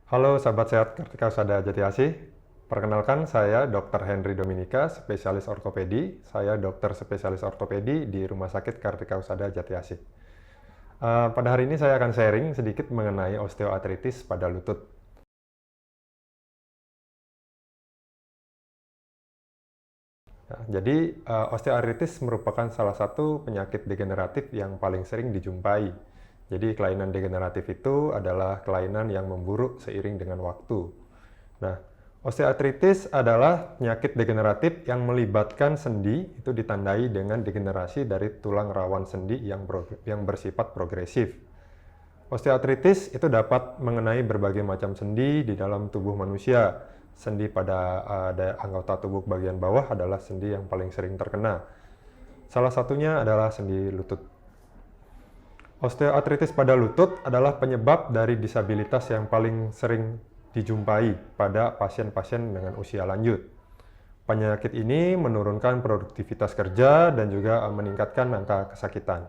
Halo sahabat sehat Kartika Husada Jati Asih. Perkenalkan saya Dr. Henry Dominika, spesialis ortopedi. Saya dokter spesialis ortopedi di Rumah Sakit Kartika Husada Jati Asih. Pada hari ini saya akan sharing sedikit mengenai osteoartritis pada lutut. Jadi osteoartritis merupakan salah satu penyakit degeneratif yang paling sering dijumpai. Jadi kelainan degeneratif itu adalah kelainan yang memburuk seiring dengan waktu. Nah, osteoartritis adalah penyakit degeneratif yang melibatkan sendi, itu ditandai dengan degenerasi dari tulang rawan sendi yang bersifat progresif. Osteoartritis itu dapat mengenai berbagai macam sendi di dalam tubuh manusia. Sendi pada anggota tubuh bagian bawah adalah sendi yang paling sering terkena. Salah satunya adalah sendi lutut. Osteoartritis pada lutut adalah penyebab dari disabilitas yang paling sering dijumpai pada pasien-pasien dengan usia lanjut. Penyakit ini menurunkan produktivitas kerja dan juga meningkatkan angka kesakitan.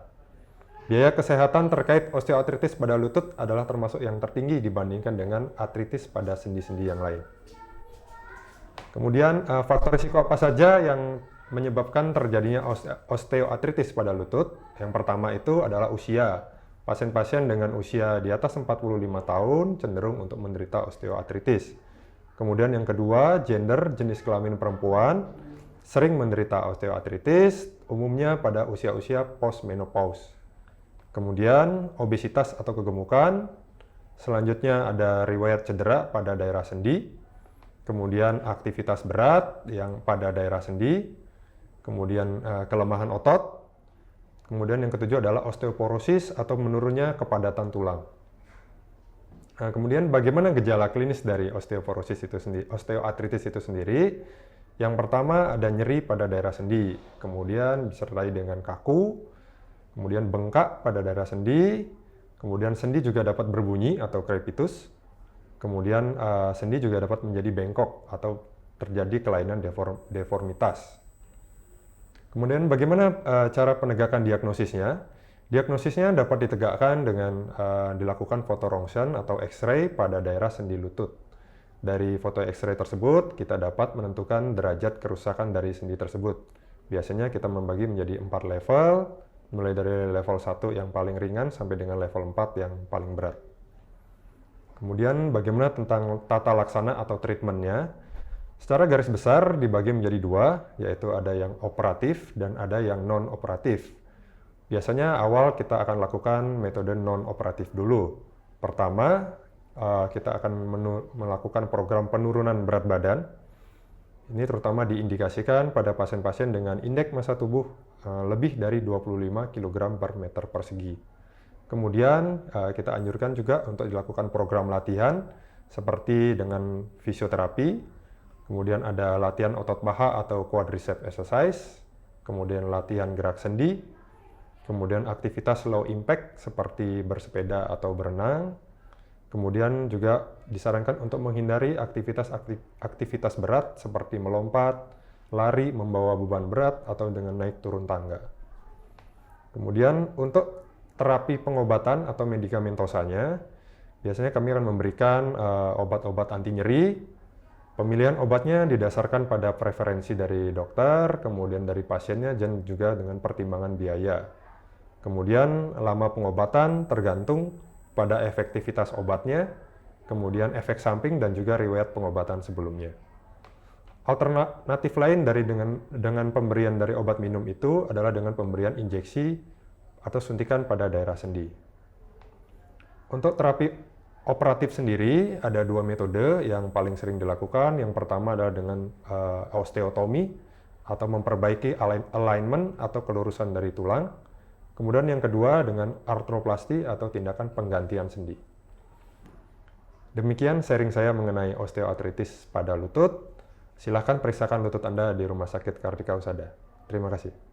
Biaya kesehatan terkait osteoartritis pada lutut adalah termasuk yang tertinggi dibandingkan dengan artritis pada sendi-sendi yang lain. Kemudian faktor risiko apa saja yang menyebabkan terjadinya osteoartritis pada lutut? Yang pertama itu adalah usia. Pasien-pasien dengan usia di atas 45 tahun cenderung untuk menderita osteoartritis. Kemudian yang kedua, gender, jenis kelamin perempuan sering menderita osteoartritis, umumnya pada usia-usia postmenopause. Kemudian obesitas atau kegemukan. Selanjutnya ada riwayat cedera pada daerah sendi. Kemudian aktivitas berat yang pada daerah sendi, kemudian kelemahan otot, kemudian yang ketujuh adalah osteoporosis atau menurunnya kepadatan tulang. Nah, kemudian bagaimana gejala klinis dari osteoartritis itu sendiri? Yang pertama ada nyeri pada daerah sendi, kemudian disertai dengan kaku, kemudian bengkak pada daerah sendi, kemudian sendi juga dapat berbunyi atau crepitus. Kemudian sendi juga dapat menjadi bengkok atau terjadi kelainan deformitas. Kemudian bagaimana cara penegakan diagnosisnya? Diagnosisnya dapat ditegakkan dengan dilakukan foto rongsen atau X-ray pada daerah sendi lutut. Dari foto X-ray tersebut kita dapat menentukan derajat kerusakan dari sendi tersebut. Biasanya kita membagi menjadi 4 level, mulai dari level 1 yang paling ringan sampai dengan level 4 yang paling berat. Kemudian bagaimana tentang tata laksana atau treatmentnya? Secara garis besar dibagi menjadi dua, yaitu ada yang operatif dan ada yang non-operatif. Biasanya awal kita akan lakukan metode non-operatif dulu. Pertama, kita akan melakukan program penurunan berat badan. Ini terutama diindikasikan pada pasien-pasien dengan indeks massa tubuh lebih dari 25 kg per meter persegi. Kemudian kita anjurkan juga untuk dilakukan program latihan seperti dengan fisioterapi, kemudian ada latihan otot paha atau quadricep exercise, kemudian latihan gerak sendi, kemudian aktivitas low impact seperti bersepeda atau berenang, kemudian juga disarankan untuk menghindari aktivitas berat seperti melompat, lari, membawa beban berat, atau dengan naik turun tangga. Kemudian untuk terapi pengobatan atau medikamentosanya, biasanya kami akan memberikan obat-obat anti nyeri. Pemilihan obatnya didasarkan pada preferensi dari dokter, kemudian dari pasiennya, dan juga dengan pertimbangan biaya. Kemudian lama pengobatan tergantung pada efektivitas obatnya, kemudian efek samping dan juga riwayat pengobatan sebelumnya. Alternatif lain dengan pemberian dari obat minum itu adalah dengan pemberian injeksi atau suntikan pada daerah sendi. Untuk terapi operatif sendiri ada dua metode yang paling sering dilakukan. Yang pertama adalah dengan osteotomi atau memperbaiki alignment atau kelurusan dari tulang. Kemudian yang kedua dengan artroplasti atau tindakan penggantian sendi. Demikian sharing saya mengenai osteoartritis pada lutut. Silakan periksakan lutut Anda di Rumah Sakit Kartika Husada. Terima kasih.